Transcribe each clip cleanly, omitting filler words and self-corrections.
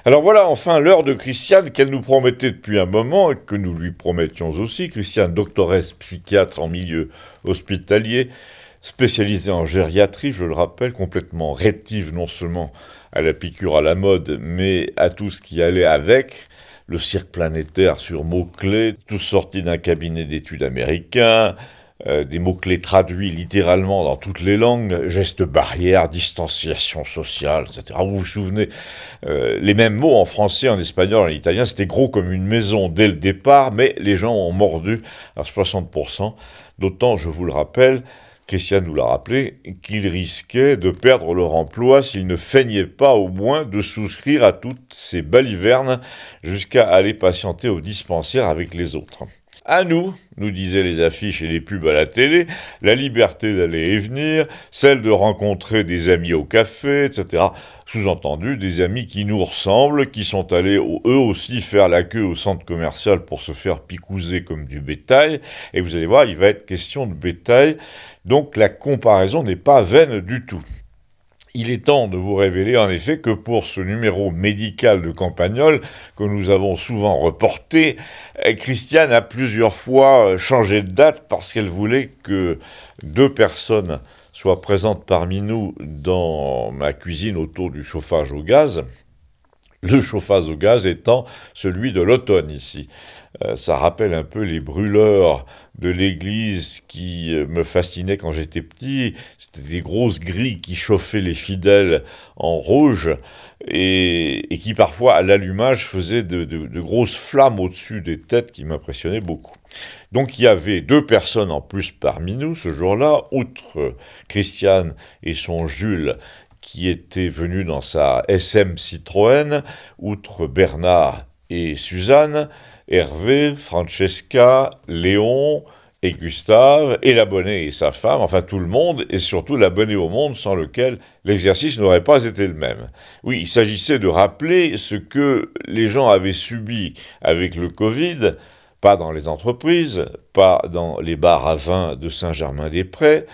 Alors voilà enfin l'heure de Christiane qu'elle nous promettait depuis un moment et que nous lui promettions aussi. Christiane, doctoresse psychiatre en milieu hospitalier, spécialisée en gériatrie, je le rappelle, complètement rétive non seulement à la piqûre à la mode, mais à tout ce qui allait avec. Le cirque planétaire sur mots-clés, tous sortis d'un cabinet d'études américain, des mots-clés traduits littéralement dans toutes les langues, gestes barrières, distanciation sociale, etc. Vous vous souvenez, les mêmes mots en français, en espagnol, en italien, c'était gros comme une maison dès le départ, mais les gens ont mordu à 60%, d'autant, je vous le rappelle, Christiane nous l'a rappelé, qu'ils risquaient de perdre leur emploi s'ils ne feignaient pas au moins de souscrire à toutes ces balivernes jusqu'à aller patienter au dispensaire avec les autres. À nous, nous disaient les affiches et les pubs à la télé, la liberté d'aller et venir, celle de rencontrer des amis au café, etc. Sous-entendu, des amis qui nous ressemblent, qui sont allés eux aussi faire la queue au centre commercial pour se faire picouser comme du bétail. Et vous allez voir, il va être question de bétail, donc la comparaison n'est pas vaine du tout. Il est temps de vous révéler en effet que pour ce numéro médical de Campagnol, que nous avons souvent reporté, Christiane a plusieurs fois changé de date parce qu'elle voulait que 2 personnes soient présentes parmi nous dans ma cuisine autour du chauffage au gaz. Le chauffage au gaz étant celui de l'automne ici. Ça rappelle un peu les brûleurs de l'église qui me fascinaient quand j'étais petit. C'était des grosses grilles qui chauffaient les fidèles en rouge et qui parfois à l'allumage faisaient de grosses flammes au-dessus des têtes qui m'impressionnaient beaucoup. Donc il y avait 2 personnes en plus parmi nous ce jour-là, outre Christiane et son Jules, qui était venu dans sa SM Citroën, outre Bernard et Suzanne, Hervé, Francesca, Léon et Gustave, et l'abonné et sa femme, enfin tout le monde, et surtout l'abonné au monde sans lequel l'exercice n'aurait pas été le même. Oui, il s'agissait de rappeler ce que les gens avaient subi avec le Covid, pas dans les entreprises, pas dans les bars à vin de Saint-Germain-des-Prés,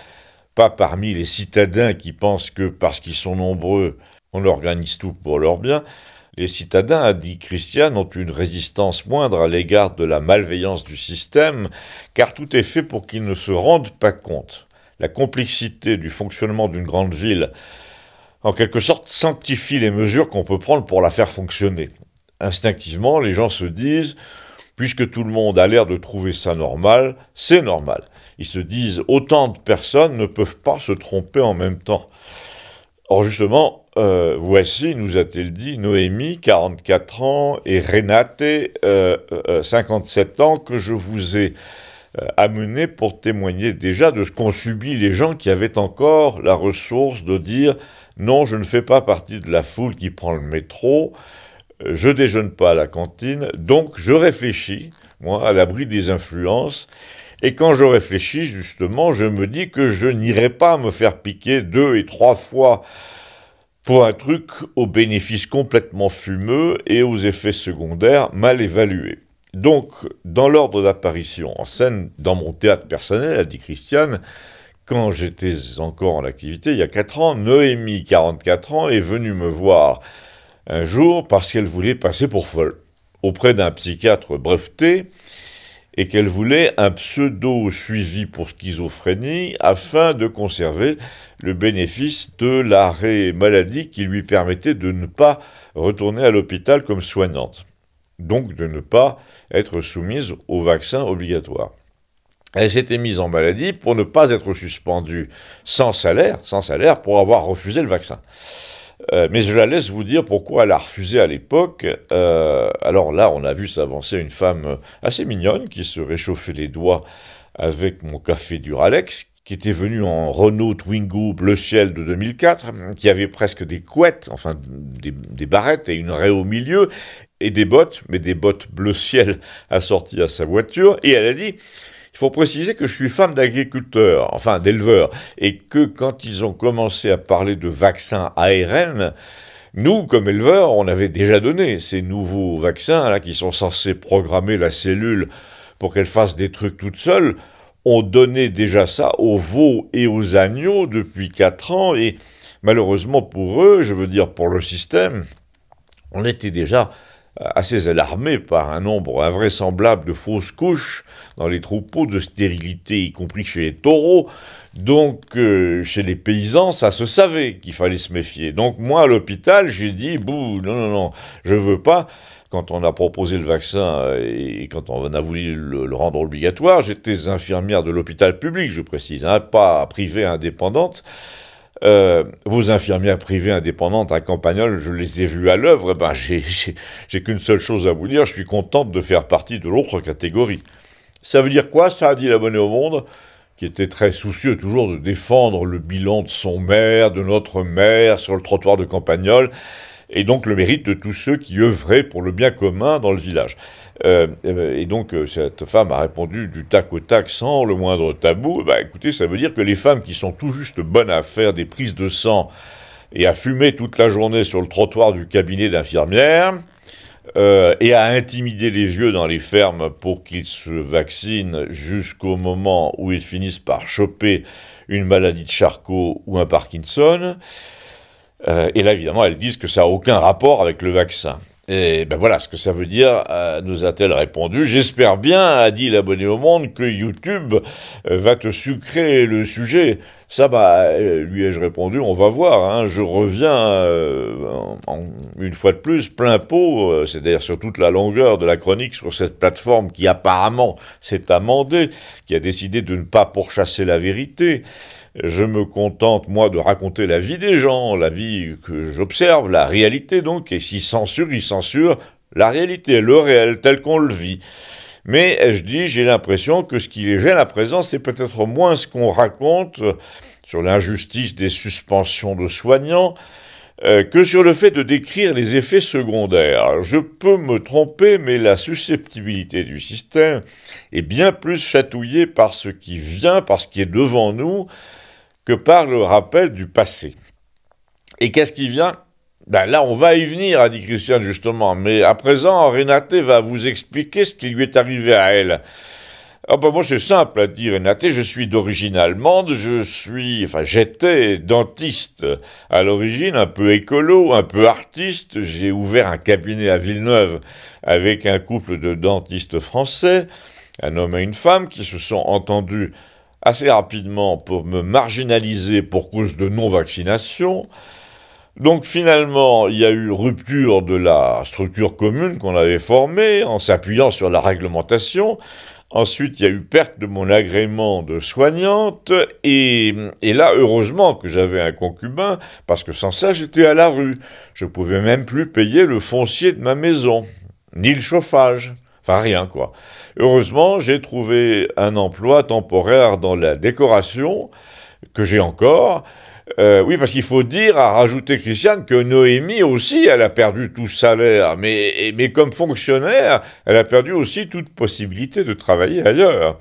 pas parmi les citadins qui pensent que parce qu'ils sont nombreux, on organise tout pour leur bien. Les citadins, a dit Christiane, ont une résistance moindre à l'égard de la malveillance du système, car tout est fait pour qu'ils ne se rendent pas compte. La complexité du fonctionnement d'une grande ville, en quelque sorte, sanctifie les mesures qu'on peut prendre pour la faire fonctionner. Instinctivement, les gens se disent, puisque tout le monde a l'air de trouver ça normal, c'est normal. Ils se disent, autant de personnes ne peuvent pas se tromper en même temps. Or justement, voici, nous a-t-elle dit, Noémie, 44 ans, et Renate, 57 ans, que je vous ai amené pour témoigner déjà de ce qu'ont subi les gens qui avaient encore la ressource de dire « Non, je ne fais pas partie de la foule qui prend le métro, je déjeune pas à la cantine, donc je réfléchis, moi, à l'abri des influences. Et quand je réfléchis, justement, je me dis que je n'irai pas me faire piquer 2 et 3 fois pour un truc aux bénéfices complètement fumeux et aux effets secondaires mal évalués. Donc, dans l'ordre d'apparition en scène, dans mon théâtre personnel, a dit Christiane, quand j'étais encore en activité, il y a 4 ans, Noémie, 44 ans, est venue me voir un jour parce qu'elle voulait passer pour folle, auprès d'un psychiatre breveté, et qu'elle voulait un pseudo-suivi pour schizophrénie afin de conserver le bénéfice de l'arrêt maladie qui lui permettait de ne pas retourner à l'hôpital comme soignante, donc de ne pas être soumise au vaccin obligatoire. Elle s'était mise en maladie pour ne pas être suspendue sans salaire pour avoir refusé le vaccin. Mais je la laisse vous dire pourquoi elle a refusé à l'époque. Alors là, on a vu s'avancer une femme assez mignonne qui se réchauffait les doigts avec mon café Duralex, qui était venue en Renault Twingo bleu ciel de 2004, qui avait presque des couettes, enfin des barrettes et une raie au milieu, et des bottes, mais des bottes bleu ciel assorties à sa voiture, et elle a dit... Il faut préciser que je suis femme d'agriculteur, enfin d'éleveur, et que quand ils ont commencé à parler de vaccins ARN, nous, comme éleveurs, on avait déjà donné ces nouveaux vaccins là, qui sont censés programmer la cellule pour qu'elle fasse des trucs toute seule. On donnait déjà ça aux veaux et aux agneaux depuis 4 ans, et malheureusement pour eux, je veux dire pour le système, on était déjà assez alarmé par un nombre invraisemblable de fausses couches dans les troupeaux, de stérilité, y compris chez les taureaux. Donc, chez les paysans, ça se savait qu'il fallait se méfier. Donc, moi, à l'hôpital, j'ai dit, bouh, non, je veux pas. Quand on a proposé le vaccin et quand on a voulu le rendre obligatoire, j'étais infirmière de l'hôpital public, je précise, hein, pas privée indépendante. Vos infirmières privées indépendantes à Campagnol, je les ai vues à l'œuvre, ben j'ai qu'une seule chose à vous dire, je suis contente de faire partie de l'autre catégorie. Ça veut dire quoi, ça, a dit l'abonné au Monde, qui était très soucieux toujours de défendre le bilan de son maire, de notre maire, sur le trottoir de Campagnol, et donc le mérite de tous ceux qui œuvraient pour le bien commun dans le village. Et donc cette femme a répondu du tac au tac sans le moindre tabou. Bah, écoutez, ça veut dire que les femmes qui sont tout juste bonnes à faire des prises de sang et à fumer toute la journée sur le trottoir du cabinet d'infirmière et à intimider les vieux dans les fermes pour qu'ils se vaccinent jusqu'au moment où ils finissent par choper une maladie de Charcot ou un Parkinson. Et là, évidemment, elles disent que ça n'a aucun rapport avec le vaccin. Et ben voilà ce que ça veut dire, nous a-t-elle répondu. J'espère bien, a dit l'abonné au Monde, que YouTube va te sucrer le sujet. Ça, lui ai-je répondu, on va voir, hein. Je reviens, une fois de plus, plein pot, c'est-à-dire sur toute la longueur de la chronique sur cette plateforme qui apparemment s'est amendée, qui a décidé de ne pas pourchasser la vérité. Je me contente, moi, de raconter la vie des gens, la vie que j'observe, la réalité donc, et s'ils censurent, ils censurent la réalité, le réel, tel qu'on le vit. Mais, je dis, j'ai l'impression que ce qui les gêne à présent, c'est peut-être moins ce qu'on raconte sur l'injustice des suspensions de soignants, que sur le fait de décrire les effets secondaires. Je peux me tromper, mais la susceptibilité du système est bien plus chatouillée par ce qui vient, par ce qui est devant nous, que par le rappel du passé. Et qu'est-ce qui vient ? Ben là, on va y venir, a dit Christiane justement, mais à présent, Renate va vous expliquer ce qui lui est arrivé à elle. Ah ben moi c'est simple, a dit Renate, je suis d'origine allemande, j'étais dentiste à l'origine, un peu écolo, un peu artiste, j'ai ouvert un cabinet à Villeneuve avec un couple de dentistes français, un homme et une femme qui se sont entendus assez rapidement pour me marginaliser pour cause de non-vaccination. Donc finalement, il y a eu rupture de la structure commune qu'on avait formée en s'appuyant sur la réglementation. Ensuite, il y a eu perte de mon agrément de soignante, et là, heureusement que j'avais un concubin, parce que sans ça, j'étais à la rue. Je pouvais même plus payer le foncier de ma maison, ni le chauffage. Enfin, rien, quoi. Heureusement, j'ai trouvé un emploi temporaire dans la décoration, que j'ai encore. Oui, parce qu'il faut dire, a rajouté Christiane, que Noémie aussi, elle a perdu tout salaire. Mais comme fonctionnaire, elle a perdu aussi toute possibilité de travailler ailleurs.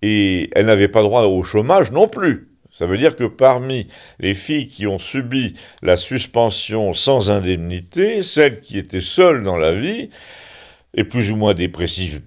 Et elle n'avait pas droit au chômage non plus. Ça veut dire que parmi les filles qui ont subi la suspension sans indemnité, celles qui étaient seules dans la vie, et plus ou moins dépressives,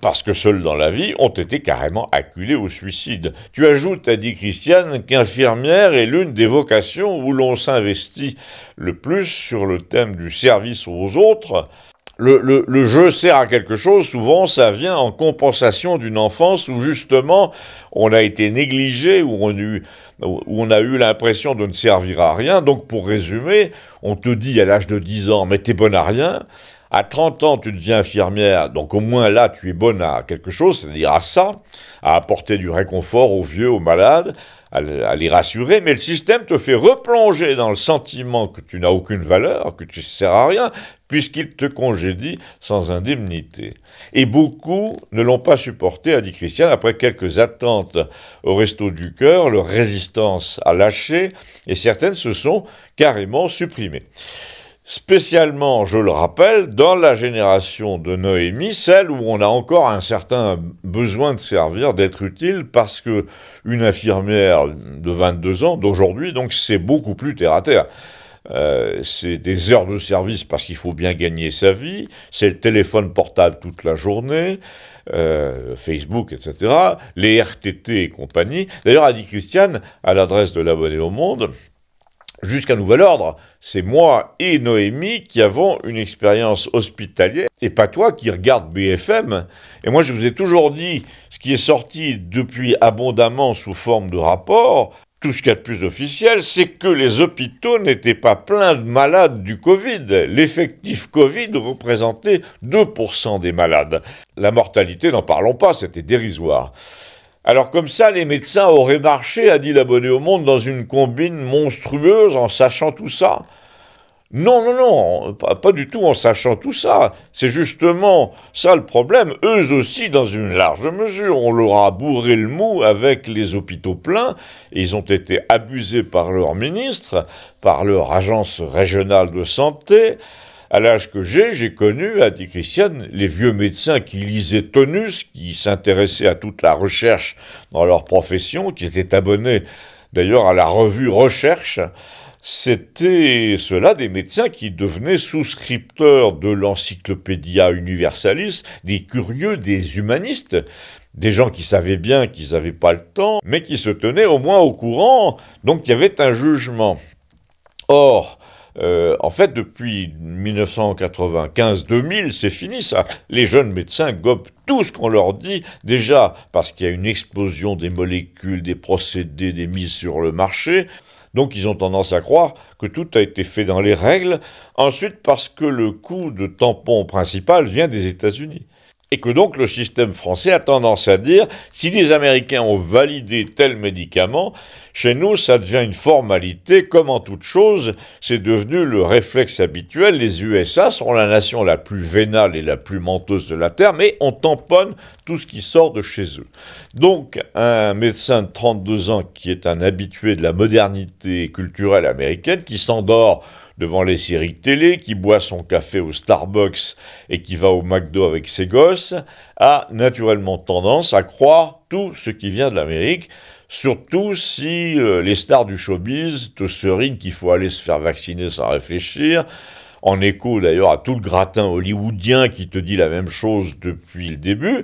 parce que seules dans la vie, ont été carrément acculées au suicide. Tu ajoutes, a dit Christiane, qu'infirmière est l'une des vocations où l'on s'investit le plus sur le thème du service aux autres. Le jeu sert à quelque chose, souvent ça vient en compensation d'une enfance où justement on a été négligé, où on a eu l'impression de ne servir à rien. Donc pour résumer, on te dit à l'âge de 10 ans, mais t'es bonne à rien. À 30 ans, tu deviens infirmière, donc au moins là, tu es bonne à quelque chose, c'est-à-dire à ça, à apporter du réconfort aux vieux, aux malades, à les rassurer, mais le système te fait replonger dans le sentiment que tu n'as aucune valeur, que tu ne sers à rien, puisqu'il te congédie sans indemnité. Et beaucoup ne l'ont pas supporté, a dit Christiane, après quelques attentes au Resto du Cœur, leur résistance a lâché, et certaines se sont carrément supprimées. Spécialement, je le rappelle, dans la génération de Noémie, celle où on a encore un certain besoin de servir, d'être utile, parce que une infirmière de 22 ans d'aujourd'hui, donc c'est beaucoup plus terre à terre. C'est des heures de service parce qu'il faut bien gagner sa vie, c'est le téléphone portable toute la journée, Facebook, etc., les RTT et compagnie. D'ailleurs, a dit Christiane, à l'adresse de l'abonné au Monde, Jusqu'à nouvel ordre, c'est moi et Noémie qui avons une expérience hospitalière, et pas toi qui regarde BFM. Et moi, je vous ai toujours dit, ce qui est sorti depuis abondamment sous forme de rapport, tout ce qu'il y a de plus officiel, c'est que les hôpitaux n'étaient pas pleins de malades du Covid. L'effectif Covid représentait 2% des malades. La mortalité, n'en parlons pas, c'était dérisoire. Alors comme ça, les médecins auraient marché, a dit l'abonné au Monde, dans une combine monstrueuse en sachant tout ça. Non, non, non, pas du tout en sachant tout ça. C'est justement ça le problème. Eux aussi, dans une large mesure, on leur a bourré le mou avec les hôpitaux pleins. Et ils ont été abusés par leur ministre, par leur agence régionale de santé. À l'âge que j'ai connu, a dit Christiane, les vieux médecins qui lisaient Tonus, qui s'intéressaient à toute la recherche dans leur profession, qui étaient abonnés d'ailleurs à la revue Recherche, c'était ceux-là des médecins qui devenaient souscripteurs de l'Encyclopædia Universalis, des curieux, des humanistes, des gens qui savaient bien qu'ils n'avaient pas le temps, mais qui se tenaient au moins au courant, donc il y avait un jugement. Or, en fait, depuis 1995-2000, c'est fini ça. Les jeunes médecins gobent tout ce qu'on leur dit, déjà parce qu'il y a une explosion des molécules, des procédés, des mises sur le marché. Donc ils ont tendance à croire que tout a été fait dans les règles. Ensuite, parce que le coût de tampon principal vient des États-Unis. Et que donc le système français a tendance à dire, si les Américains ont validé tel médicament, chez nous ça devient une formalité, comme en toute chose, c'est devenu le réflexe habituel. Les USA sont la nation la plus vénale et la plus menteuse de la Terre, mais on tamponne tout ce qui sort de chez eux. Donc un médecin de 32 ans qui est un habitué de la modernité culturelle américaine, qui s'endort devant les séries télé, qui boit son café au Starbucks et qui va au McDo avec ses gosses, a naturellement tendance à croire tout ce qui vient de l'Amérique, surtout si les stars du showbiz te serinent qu'il faut aller se faire vacciner sans réfléchir, en écho d'ailleurs à tout le gratin hollywoodien qui te dit la même chose depuis le début,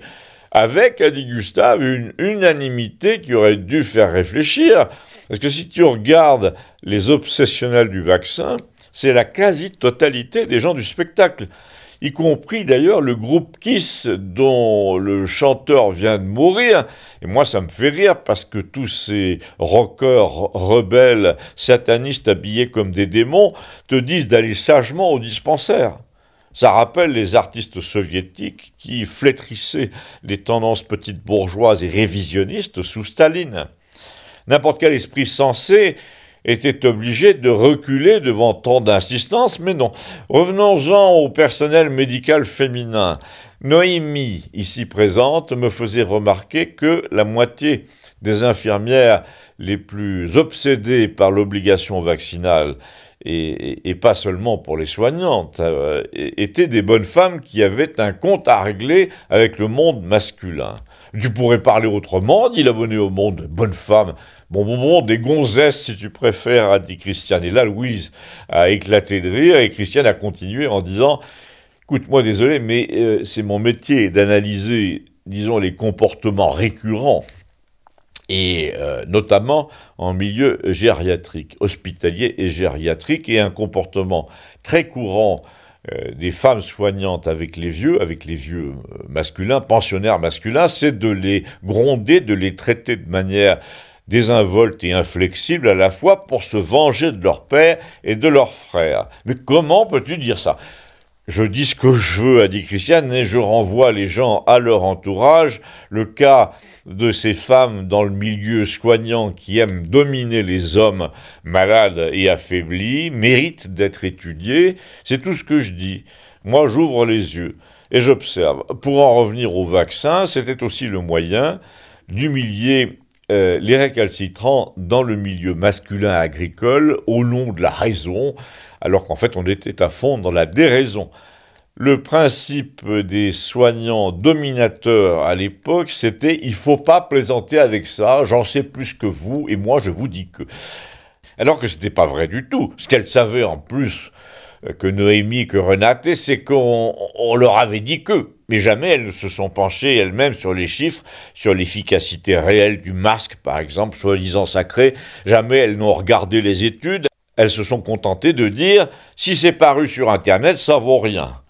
avec, a dit Gustave, une unanimité qui aurait dû faire réfléchir, parce que si tu regardes les obsessionnels du vaccin, c'est la quasi-totalité des gens du spectacle, y compris d'ailleurs le groupe Kiss dont le chanteur vient de mourir. Et moi ça me fait rire parce que tous ces rockers rebelles, satanistes habillés comme des démons te disent d'aller sagement au dispensaire. Ça rappelle les artistes soviétiques qui flétrissaient les tendances petites bourgeoises et révisionnistes sous Staline. N'importe quel esprit sensé était obligé de reculer devant tant d'insistance, mais non. Revenons-en au personnel médical féminin. Noémie, ici présente, me faisait remarquer que la moitié des infirmières les plus obsédées par l'obligation vaccinale, et pas seulement pour les soignantes, étaient des bonnes femmes qui avaient un compte à régler avec le monde masculin. Tu pourrais parler autrement, dit l'abonné au Monde, bonne femme. Bon, des gonzesses si tu préfères, a dit Christiane. Et là, Louise a éclaté de rire et Christiane a continué en disant, écoute, moi désolé, mais c'est mon métier d'analyser, disons, les comportements récurrents, et notamment en milieu gériatrique, hospitalier et gériatrique, et un comportement très courant des femmes soignantes avec les vieux masculins, pensionnaires masculins, c'est de les gronder, de les traiter de manière désinvolte et inflexible à la fois pour se venger de leur père et de leurs frères. Mais comment peux-tu dire ça ? Je dis ce que je veux, a dit Christiane, et je renvoie les gens à leur entourage. Le cas de ces femmes dans le milieu soignant qui aiment dominer les hommes malades et affaiblis mérite d'être étudié. C'est tout ce que je dis. Moi, j'ouvre les yeux et j'observe. Pour en revenir au vaccin, c'était aussi le moyen d'humilier les récalcitrants dans le milieu masculin agricole au nom de la raison, alors qu'en fait on était à fond dans la déraison. Le principe des soignants dominateurs à l'époque, c'était « il faut pas plaisanter avec ça, j'en sais plus que vous, et moi je vous dis que ». Alors que c'était pas vrai du tout. Ce qu'elles savaient en plus que Noémie, que Renate, c'est qu'on leur avait dit que. Mais jamais elles ne se sont penchées elles-mêmes sur les chiffres, sur l'efficacité réelle du masque, par exemple, soi-disant sacré. Jamais elles n'ont regardé les études. elles se sont contentées de dire « si c'est paru sur Internet, ça vaut rien ».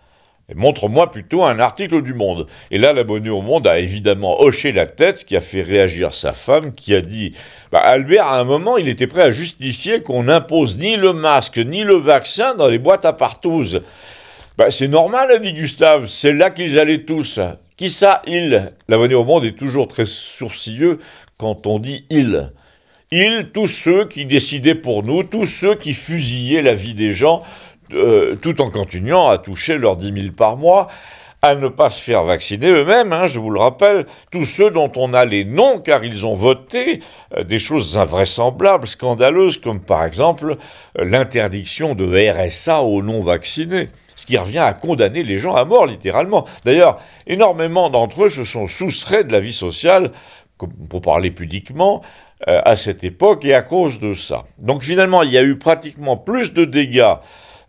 Montre-moi plutôt un article du Monde. Et là, l'abonné au Monde a évidemment hoché la tête, ce qui a fait réagir sa femme, qui a dit Albert, à un moment, il était prêt à justifier qu'on n'impose ni le masque ni le vaccin dans les boîtes à partouze. C'est normal, a dit Gustave, c'est là qu'ils allaient tous. Qui ça, il? L'abonné au Monde est toujours très sourcilleux quand on dit il. Ils, tous ceux qui décidaient pour nous, tous ceux qui fusillaient la vie des gens, tout en continuant à toucher leurs 10 000 par mois, à ne pas se faire vacciner eux-mêmes, je vous le rappelle, tous ceux dont on a les noms car ils ont voté des choses invraisemblables, scandaleuses, comme par exemple l'interdiction de RSA aux non-vaccinés, ce qui revient à condamner les gens à mort, littéralement. D'ailleurs, énormément d'entre eux se sont soustraits de la vie sociale, pour parler pudiquement, à cette époque et à cause de ça. Donc finalement, il y a eu pratiquement plus de dégâts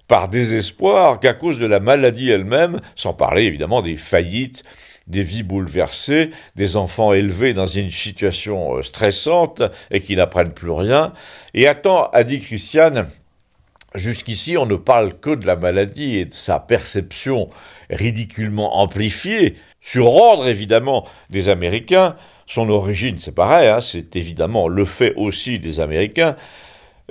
par désespoir qu'à cause de la maladie elle-même, sans parler évidemment des faillites, des vies bouleversées, des enfants élevés dans une situation stressante et qui n'apprennent plus rien. Et attends, a dit Christiane, jusqu'ici on ne parle que de la maladie et de sa perception ridiculement amplifiée, sur ordre évidemment des Américains. Son origine, c'est pareil, c'est évidemment le fait aussi des Américains.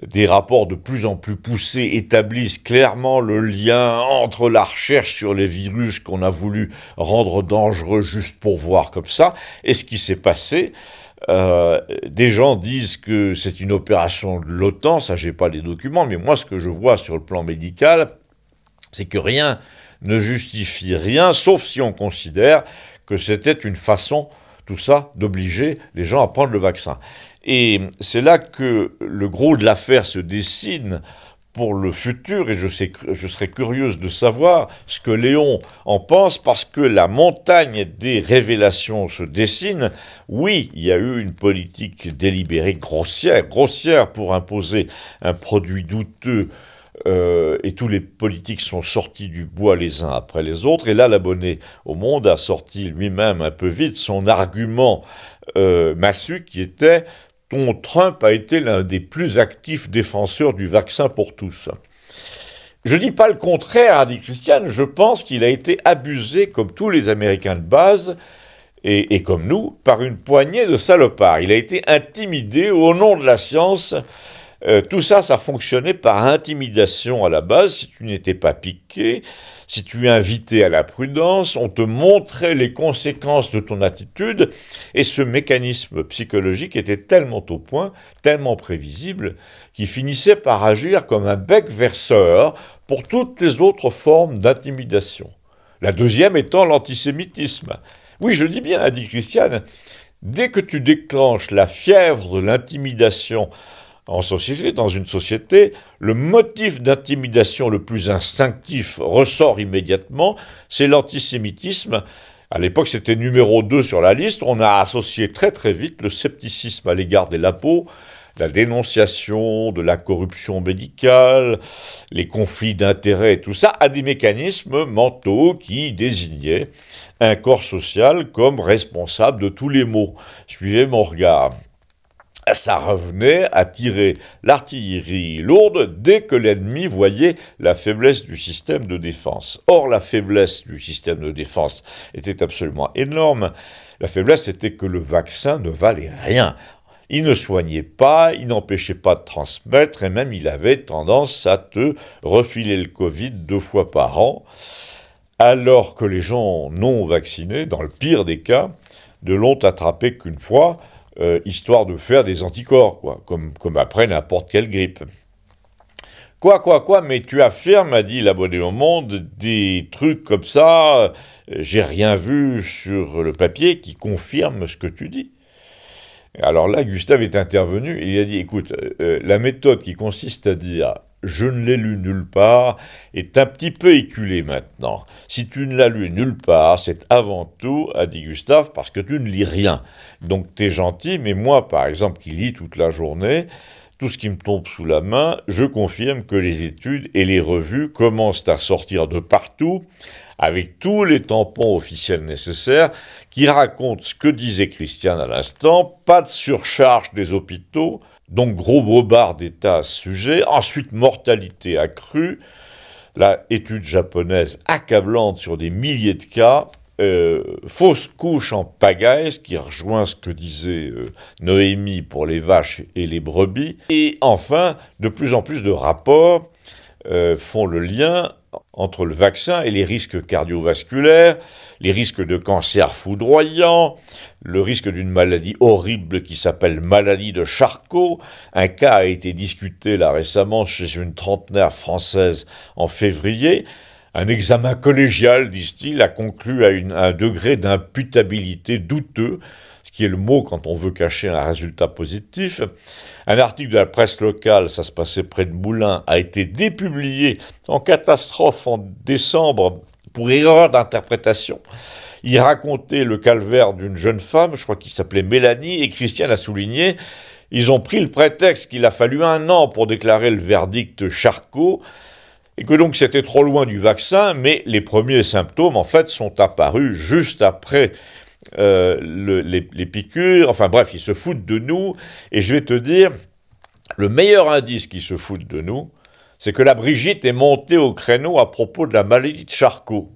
Des rapports de plus en plus poussés établissent clairement le lien entre la recherche sur les virus qu'on a voulu rendre dangereux juste pour voir comme ça et ce qui s'est passé. Des gens disent que c'est une opération de l'OTAN, ça j'ai pas les documents, mais moi ce que je vois sur le plan médical, c'est que rien ne justifie rien, sauf si on considère que c'était une façon, tout ça, d'obliger les gens à prendre le vaccin. Et c'est là que le gros de l'affaire se dessine pour le futur, et je serais curieuse de savoir ce que Léon en pense, parce que la montagne des révélations se dessine. Oui, il y a eu une politique délibérée grossière pour imposer un produit douteux, et tous les politiques sont sortis du bois les uns après les autres. Et là, l'abonné au Monde a sorti lui-même un peu vite son argument massu qui était « Trump a été l'un des plus actifs défenseurs du vaccin pour tous ». Je ne dis pas le contraire, a dit Christiane, je pense qu'il a été abusé, comme tous les Américains de base, et comme nous, par une poignée de salopards. Il a été intimidé au nom de la science. Tout ça, ça fonctionnait par intimidation à la base. Si tu n'étais pas piqué, si tu invitais à la prudence, on te montrait les conséquences de ton attitude, et ce mécanisme psychologique était tellement au point, tellement prévisible, qu'il finissait par agir comme un bec verseur pour toutes les autres formes d'intimidation. La deuxième étant l'antisémitisme. Oui, je dis bien, a dit Christiane, dès que tu déclenches la fièvre de l'intimidation en société, dans une société, le motif d'intimidation le plus instinctif ressort immédiatement, c'est l'antisémitisme. À l'époque, c'était numéro 2 sur la liste. On a associé très très vite le scepticisme à l'égard des lapos, la dénonciation de la corruption médicale, les conflits d'intérêts et tout ça, à des mécanismes mentaux qui désignaient un corps social comme responsable de tous les maux. Suivez mon regard. Ça revenait à tirer l'artillerie lourde dès que l'ennemi voyait la faiblesse du système de défense. Or, la faiblesse du système de défense était absolument énorme. La faiblesse était que le vaccin ne valait rien. Il ne soignait pas, il n'empêchait pas de transmettre, et même il avait tendance à te refiler le Covid 2 fois par an, alors que les gens non vaccinés, dans le pire des cas, ne l'ont attrapé qu'une fois, histoire de faire des anticorps, comme après n'importe quelle grippe. Quoi, mais tu affirmes, a dit l'abonné au Monde, des trucs comme ça, j'ai rien vu sur le papier qui confirme ce que tu dis. Alors là, Gustave est intervenu et il a dit, écoute, la méthode qui consiste à dire « je ne l'ai lu nulle part » est un petit peu éculée maintenant. Si tu ne l'as lu nulle part, c'est avant tout, a dit Gustave, parce que tu ne lis rien. Donc t'es gentil, mais moi, par exemple, qui lis toute la journée, tout ce qui me tombe sous la main, je confirme que les études et les revues commencent à sortir de partout, avec tous les tampons officiels nécessaires, qui racontent ce que disait Christiane à l'instant, pas de surcharge des hôpitaux, Donc gros bobard d'État à ce sujet. Ensuite, mortalité accrue. La étude japonaise accablante sur des milliers de cas. Fausse couche en pagaille, ce qui rejoint ce que disait Noémie pour les vaches et les brebis. Et enfin, de plus en plus de rapports font le lien entre le vaccin et les risques cardiovasculaires, les risques de cancer foudroyant, le risque d'une maladie horrible qui s'appelle maladie de Charcot. Un cas a été discuté là récemment chez une trentenaire française en février. Un examen collégial, disent-ils, a conclu à un degré d'imputabilité douteux, ce qui est le mot quand on veut cacher un résultat positif. Un article de la presse locale, ça se passait près de Moulins, a été dépublié en catastrophe en décembre pour erreur d'interprétation. Il racontait le calvaire d'une jeune femme, je crois qu'il s'appelait Mélanie, et Christiane a souligné, ils ont pris le prétexte qu'il a fallu 1 an pour déclarer le verdict Charcot, et que donc c'était trop loin du vaccin, mais les premiers symptômes, en fait, sont apparus juste après les piqûres. Enfin bref, ils se foutent de nous, et je vais te dire, le meilleur indice qu'ils se foutent de nous, c'est que la Brigitte est montée au créneau à propos de la maladie de Charcot.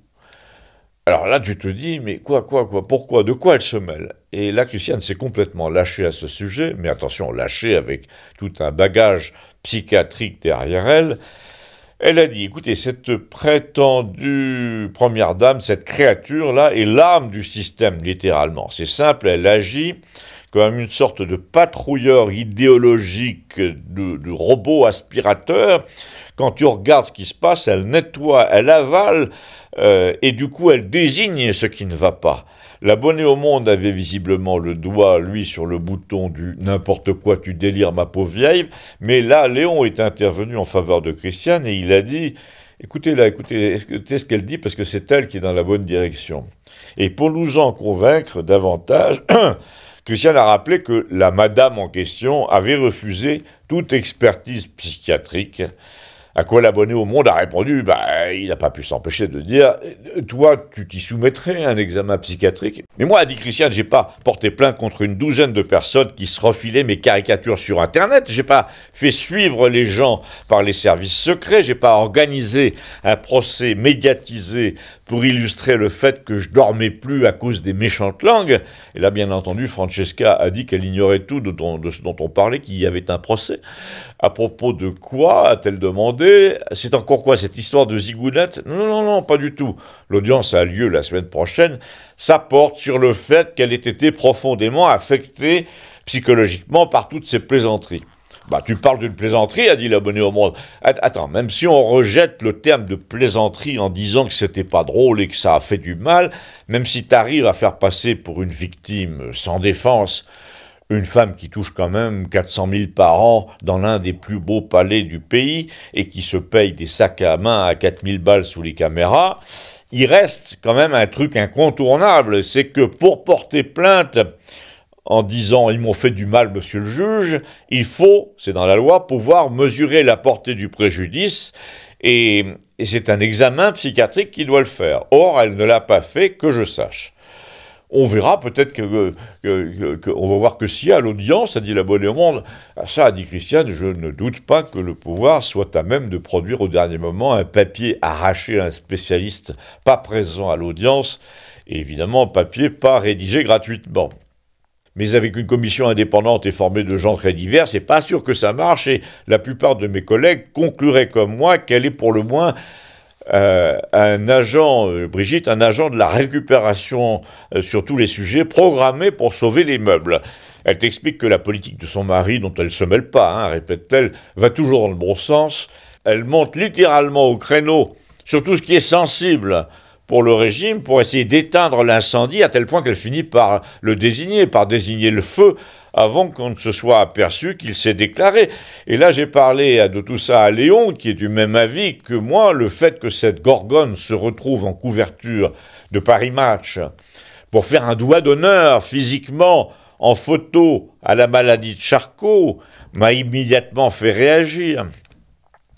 Alors là, tu te dis, mais pourquoi, de quoi elle se mêle? Et là, Christiane s'est complètement lâchée à ce sujet, mais attention, lâchée avec tout un bagage psychiatrique derrière elle. Elle a dit, écoutez, cette prétendue première dame, cette créature-là, est l'âme du système, littéralement. C'est simple, elle agit comme une sorte de patrouilleur idéologique, de robot aspirateur. Quand tu regardes ce qui se passe, elle nettoie, elle avale, et du coup, elle désigne ce qui ne va pas. L'abonné au Monde avait visiblement le doigt, lui, sur le bouton du « n'importe quoi, tu délires, ma pauvre vieille », mais là, Léon est intervenu en faveur de Christiane et il a dit « écoutez ce qu'elle dit parce que c'est elle qui est dans la bonne direction ». Et pour nous en convaincre davantage, Christiane a rappelé que la madame en question avait refusé toute expertise psychiatrique. À quoi l'abonné au Monde a répondu, il n'a pas pu s'empêcher de dire « Toi, tu t'y soumettrais à un examen psychiatrique ?» Mais moi, a dit Christiane, j'ai pas porté plainte contre une douzaine de personnes qui se refilaient mes caricatures sur Internet, j'ai pas fait suivre les gens par les services secrets, j'ai pas organisé un procès médiatisé pour illustrer le fait que je dormais plus à cause des méchantes langues. Et là, bien entendu, Francesca a dit qu'elle ignorait tout de ce dont on parlait, qu'il y avait un procès. À propos de quoi, a-t-elle demandé? C'est encore quoi, cette histoire de zigounette? Non, pas du tout. L'audience a lieu la semaine prochaine. Ça porte sur le fait qu'elle ait été profondément affectée psychologiquement par toutes ces plaisanteries. Tu parles d'une plaisanterie, a dit l'abonné au Monde. Attends, même si on rejette le terme de plaisanterie en disant que c'était pas drôle et que ça a fait du mal, même si tu arrives à faire passer pour une victime sans défense une femme qui touche quand même 400 000 par an dans l'un des plus beaux palais du pays et qui se paye des sacs à main à 4 000 balles sous les caméras, il reste quand même un truc incontournable, c'est que pour porter plainte en disant « ils m'ont fait du mal, monsieur le juge », il faut, c'est dans la loi, pouvoir mesurer la portée du préjudice et c'est un examen psychiatrique qui doit le faire. Or, elle ne l'a pas fait, que je sache. On verra peut-être on va voir que si à l'audience, a dit l'abonné au Monde, ça a dit Christiane, je ne doute pas que le pouvoir soit à même de produire au dernier moment un papier arraché à un spécialiste pas présent à l'audience, et évidemment un papier pas rédigé gratuitement. Mais avec une commission indépendante et formée de gens très divers, c'est pas sûr que ça marche, et la plupart de mes collègues concluraient comme moi qu'elle est pour le moins un agent, Brigitte, un agent de la récupération sur tous les sujets, programmé pour sauver les meubles. Elle t'explique que la politique de son mari, dont elle ne se mêle pas, répète-t-elle, va toujours dans le bon sens. Elle monte littéralement au créneau sur tout ce qui est sensible pour le régime, pour essayer d'éteindre l'incendie, à tel point qu'elle finit par le désigner, par désigner le feu, avant qu'on ne se soit aperçu qu'il s'est déclaré. Et là, j'ai parlé de tout ça à Léon, qui est du même avis que moi. Le fait que cette gorgone se retrouve en couverture de Paris Match pour faire un doigt d'honneur physiquement en photo à la maladie de Charcot m'a immédiatement fait réagir.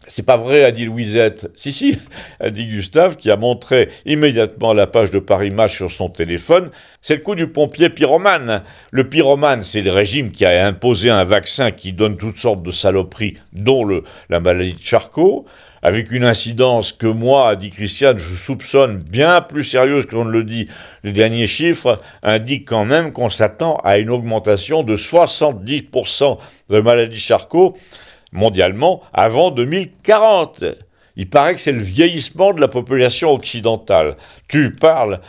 C'est pas vrai, a dit Louisette. Si, si, a dit Gustave, qui a montré immédiatement la page de Paris Match sur son téléphone. C'est le coup du pompier pyromane. Le pyromane, c'est le régime qui a imposé un vaccin qui donne toutes sortes de saloperies, dont la maladie de Charcot, avec une incidence que moi, a dit Christiane, je soupçonne bien plus sérieuse que l'on ne le dit. Les derniers chiffres indiquent quand même qu'on s'attend à une augmentation de 70% de maladie de Charcot mondialement avant 2040. Il paraît que c'est le vieillissement de la population occidentale. Tu parles.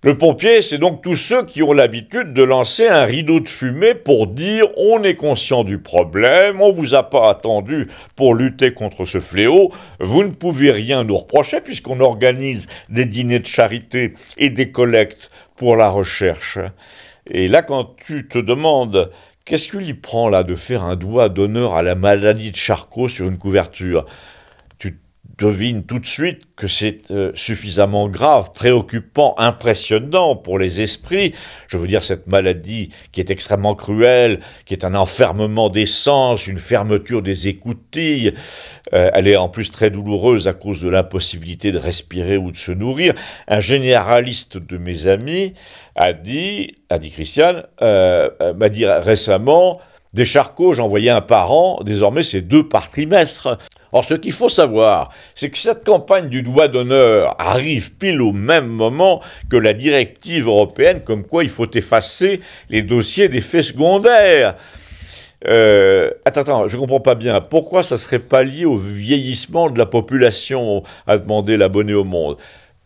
Le pompier, c'est donc tous ceux qui ont l'habitude de lancer un rideau de fumée pour dire on est conscient du problème, on vous a pas attendu pour lutter contre ce fléau, vous ne pouvez rien nous reprocher puisqu'on organise des dîners de charité et des collectes pour la recherche. Et là, quand tu te demandes qu'est-ce qu'il y prend là de faire un doigt d'honneur à la maladie de Charcot sur une couverture? Tu devines tout de suite que c'est suffisamment grave, préoccupant, impressionnant pour les esprits. Je veux dire, cette maladie qui est extrêmement cruelle, qui est un enfermement des sens, une fermeture des écoutilles. Elle est en plus très douloureuse à cause de l'impossibilité de respirer ou de se nourrir. Un généraliste de mes amis a dit Christiane, m'a dit récemment, des Charcots, j'en voyais un par an, désormais c'est 2 par trimestre. Or, ce qu'il faut savoir, c'est que cette campagne du doigt d'honneur arrive pile au même moment que la directive européenne, comme quoi il faut effacer les dossiers d'effets secondaires. Attends, je comprends pas bien. Pourquoi ça serait pas lié au vieillissement de la population, a demandé l'abonné au Monde?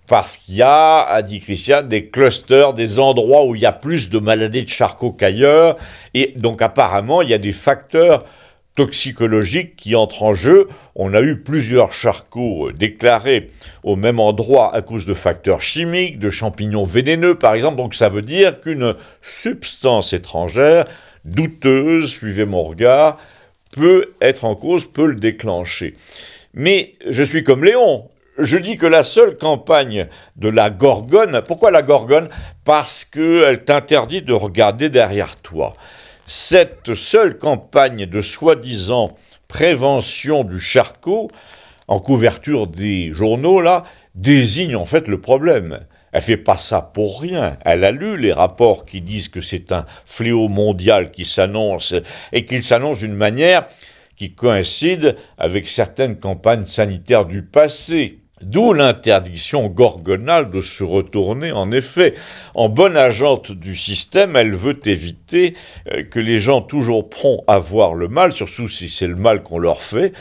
Parce qu'il y a, a dit Christiane, des clusters, des endroits où il y a plus de maladies de Charcot qu'ailleurs, et donc apparemment il y a des facteurs toxicologiques qui entrent en jeu. On a eu plusieurs Charcots déclarés au même endroit à cause de facteurs chimiques, de champignons vénéneux par exemple, donc ça veut dire qu'une substance étrangère, douteuse, suivez mon regard, peut être en cause, peut le déclencher. Mais je suis comme Léon. Je dis que la seule campagne de la Gorgone, pourquoi la Gorgone? Parce qu'elle t'interdit de regarder derrière toi. Cette seule campagne de soi-disant prévention du Charcot, en couverture des journaux, là, désigne en fait le problème. Elle fait pas ça pour rien. Elle a lu les rapports qui disent que c'est un fléau mondial qui s'annonce, et qu'il s'annonce d'une manière qui coïncide avec certaines campagnes sanitaires du passé. D'où l'interdiction gorgonale de se retourner, en effet. En bonne agente du système, elle veut éviter que les gens toujours prompts à voir le mal, surtout si c'est le mal qu'on leur fait,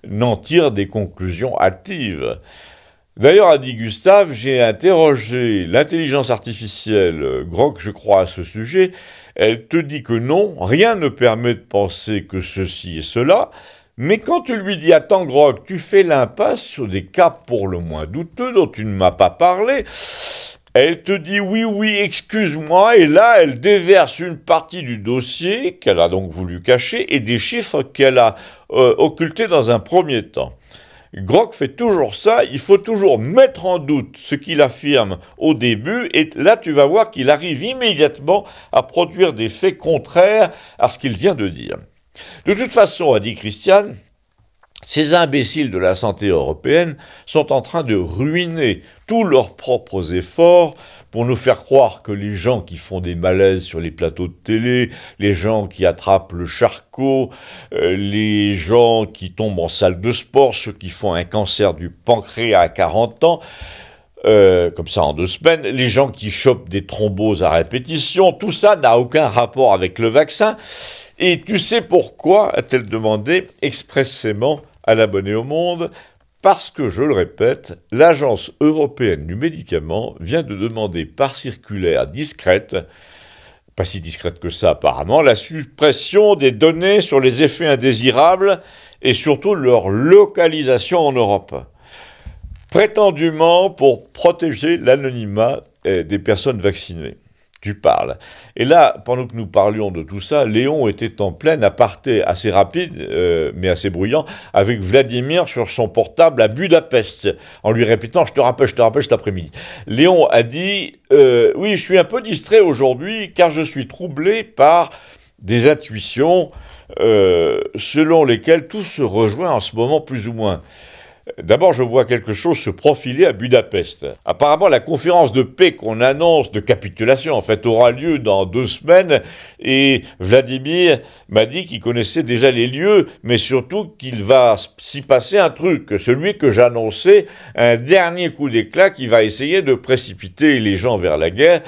n'en tirent des conclusions hâtives. D'ailleurs, a dit Gustave, j'ai interrogé l'intelligence artificielle, Grok, je crois, à ce sujet. Elle te dit que non, rien ne permet de penser que ceci et cela. Mais quand tu lui dis « Attends, Grog, tu fais l'impasse sur des cas pour le moins douteux dont tu ne m'as pas parlé », elle te dit « Oui, excuse-moi », et là, elle déverse une partie du dossier qu'elle a donc voulu cacher et des chiffres qu'elle a occultés dans un premier temps. Grok fait toujours ça, il faut toujours mettre en doute ce qu'il affirme au début, et là tu vas voir qu'il arrive immédiatement à produire des faits contraires à ce qu'il vient de dire. De toute façon, a dit Christiane, ces imbéciles de la santé européenne sont en train de ruiner tous leurs propres efforts pour nous faire croire que les gens qui font des malaises sur les plateaux de télé, les gens qui attrapent le Charcot, les gens qui tombent en salle de sport, ceux qui font un cancer du pancréas à 40 ans, comme ça en 2 semaines, les gens qui chopent des thromboses à répétition, tout ça n'a aucun rapport avec le vaccin. Et tu sais pourquoi, a-t-elle demandé expressément à l'abonné au Monde? Parce que, je le répète, l'Agence européenne du médicament vient de demander par circulaire discrète, pas si discrète que ça apparemment, la suppression des données sur les effets indésirables et surtout leur localisation en Europe. Prétendument pour protéger l'anonymat des personnes vaccinées. Tu parles. Et là, pendant que nous parlions de tout ça, Léon était en plein aparté assez rapide, mais assez bruyant, avec Vladimir sur son portable à Budapest, en lui répétant « je te rappelle cet après-midi ». Léon a dit « oui, je suis un peu distrait aujourd'hui, car je suis troublé par des intuitions selon lesquels tout se rejoint en ce moment plus ou moins. D'abord, je vois quelque chose se profiler à Budapest. Apparemment, la conférence de paix qu'on annonce, de capitulation, en fait, aura lieu dans 2 semaines. Et Vladimir m'a dit qu'il connaissait déjà les lieux, mais surtout qu'il va s'y passer un truc, celui que j'annonçais, un dernier coup d'éclat qui va essayer de précipiter les gens vers la guerre,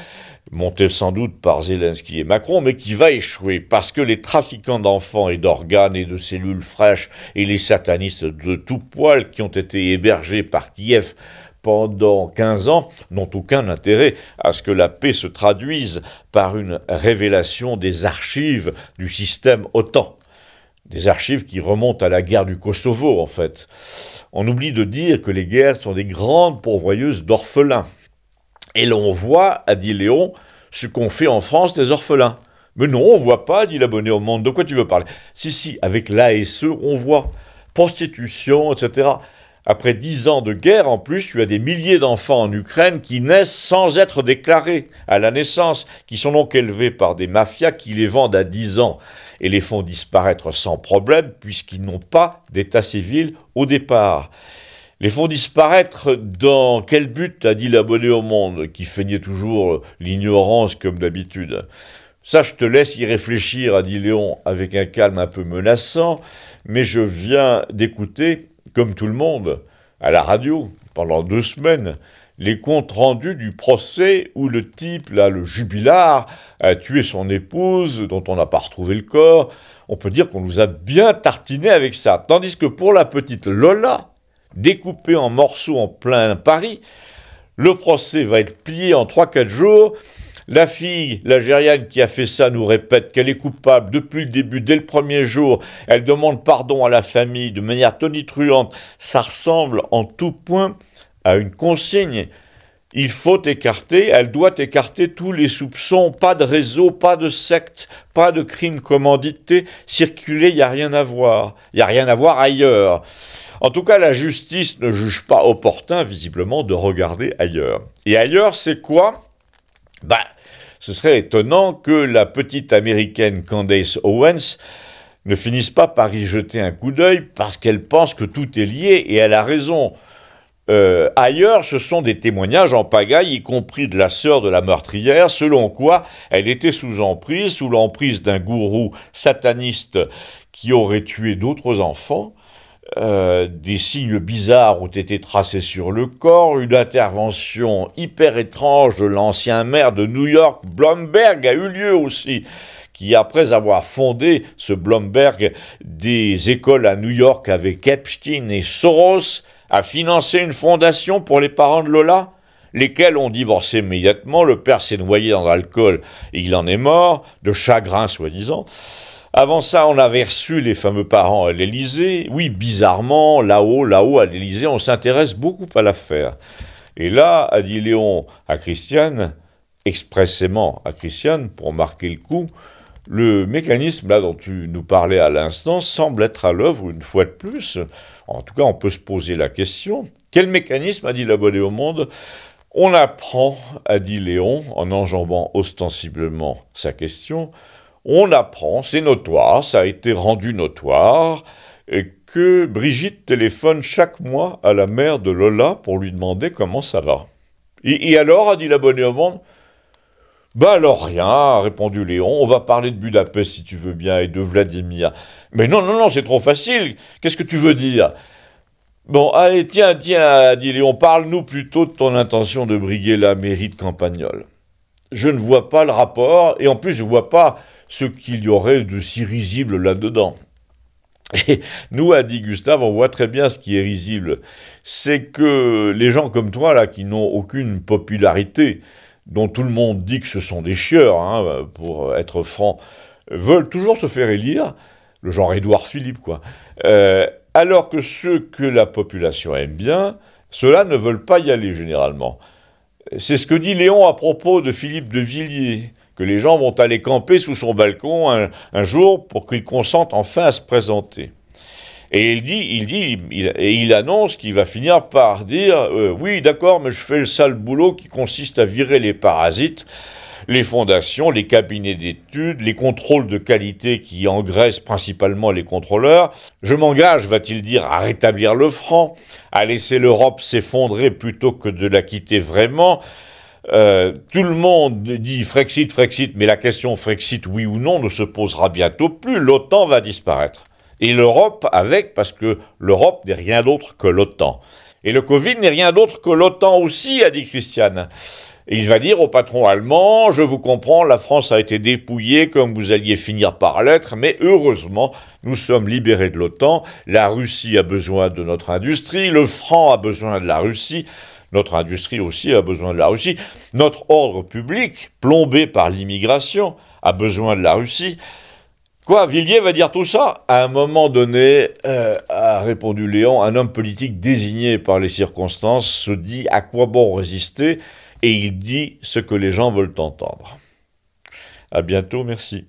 monté sans doute par Zelensky et Macron, mais qui va échouer, parce que les trafiquants d'enfants et d'organes et de cellules fraîches et les satanistes de tout poil qui ont été hébergés par Kiev pendant 15 ans n'ont aucun intérêt à ce que la paix se traduise par une révélation des archives du système OTAN. Des archives qui remontent à la guerre du Kosovo, en fait. On oublie de dire que les guerres sont des grandes pourvoyeuses d'orphelins. Et l'on voit, a dit Léon, ce qu'on fait en France des orphelins. Mais non, on voit pas, dit l'abonné au Monde. De quoi tu veux parler? Si, avec l'ASE, on voit. Prostitution, etc. Après 10 ans de guerre, en plus, tu as des milliers d'enfants en Ukraine qui naissent sans être déclarés à la naissance, qui sont donc élevés par des mafias qui les vendent à 10 ans et les font disparaître sans problème, puisqu'ils n'ont pas d'état civil au départ. Les font disparaître dans quel but, a dit l'abonné au Monde, qui feignait toujours l'ignorance comme d'habitude. Ça, je te laisse y réfléchir, a dit Léon, avec un calme un peu menaçant, mais je viens d'écouter, comme tout le monde, à la radio, pendant 2 semaines, les comptes rendus du procès où le type, là, le jubilard, a tué son épouse, dont on n'a pas retrouvé le corps. On peut dire qu'on nous a bien tartiné avec ça. Tandis que pour la petite Lola, découpé en morceaux en plein Paris, le procès va être plié en 3-4 jours. La fille, l'Algérienne qui a fait ça, nous répète qu'elle est coupable depuis le début, dès le premier jour. Elle demande pardon à la famille de manière tonitruante. Ça ressemble en tout point à une consigne. Il faut écarter, elle doit écarter tous les soupçons, pas de réseau, pas de secte, pas de crime commandité, circuler, il n'y a rien à voir. Il n'y a rien à voir ailleurs. En tout cas, la justice ne juge pas opportun, visiblement, de regarder ailleurs. Et ailleurs, c'est quoi? Ce serait étonnant que la petite américaine Candace Owens ne finisse pas par y jeter un coup d'œil parce qu'elle pense que tout est lié et elle a raison. Ailleurs, ce sont des témoignages en pagaille, y compris de la sœur de la meurtrière, selon quoi elle était sous l'emprise d'un gourou sataniste qui aurait tué d'autres enfants. Des signes bizarres ont été tracés sur le corps, une intervention hyper étrange de l'ancien maire de New York, Bloomberg, a eu lieu aussi, qui après avoir fondé, ce Bloomberg, des écoles à New York avec Epstein et Soros, a financé une fondation pour les parents de Lola, lesquels ont divorcé immédiatement, le père s'est noyé dans l'alcool et il en est mort, de chagrin soi-disant. Avant ça, on avait reçu les fameux parents à l'Élysée. Oui, bizarrement, là-haut, à l'Élysée, on s'intéresse beaucoup à l'affaire. Et là, a dit Léon à Christiane, expressément à Christiane, pour marquer le coup, le mécanisme là dont tu nous parlais à l'instant semble être à l'œuvre une fois de plus. En tout cas, on peut se poser la question. Quel mécanisme, a dit l'abonné au Monde? On apprend, a dit Léon, en enjambant ostensiblement sa question, on apprend, c'est notoire, ça a été rendu notoire, que Brigitte téléphone chaque mois à la mère de Lola pour lui demander comment ça va. Et alors, a dit l'abonné au Monde, alors rien, a répondu Léon, on va parler de Budapest si tu veux bien et de Vladimir. Mais non, c'est trop facile, qu'est-ce que tu veux dire? Bon, allez, tiens, a dit Léon, parle-nous plutôt de ton intention de briguer la mairie de Campagnol. Je ne vois pas le rapport, et en plus je ne vois pas ce qu'il y aurait de si risible là-dedans. Et nous, a dit Gustave, on voit très bien ce qui est risible. C'est que les gens comme toi, là, qui n'ont aucune popularité, dont tout le monde dit que ce sont des chieurs, hein, pour être franc, veulent toujours se faire élire, le genre Édouard Philippe, quoi. Alors que ceux que la population aime bien, ceux-là ne veulent pas y aller généralement. C'est ce que dit Léon à propos de Philippe de Villiers, que les gens vont aller camper sous son balcon un jour pour qu'il consente enfin à se présenter. Et il annonce qu'il va finir par dire oui, d'accord, mais je fais le sale boulot qui consiste à virer les parasites les fondations, les cabinets d'études, les contrôles de qualité qui engraissent principalement les contrôleurs. Je m'engage, va-t-il dire, à rétablir le franc, à laisser l'Europe s'effondrer plutôt que de la quitter vraiment. Tout le monde dit Frexit, Frexit, mais la question Frexit, oui ou non, ne se posera bientôt plus. L'OTAN va disparaître. Et l'Europe avec, parce que l'Europe n'est rien d'autre que l'OTAN. Et le Covid n'est rien d'autre que l'OTAN aussi, a dit Christiane. Et il va dire au patron allemand, je vous comprends, la France a été dépouillée comme vous alliez finir par l'être, mais heureusement, nous sommes libérés de l'OTAN, la Russie a besoin de notre industrie, le franc a besoin de la Russie, notre industrie aussi a besoin de la Russie, notre ordre public, plombé par l'immigration, a besoin de la Russie. Quoi, Villiers va dire tout ça? À un moment donné, a répondu Léon, un homme politique désigné par les circonstances se dit à quoi bon résister, et il dit ce que les gens veulent entendre. À bientôt, merci.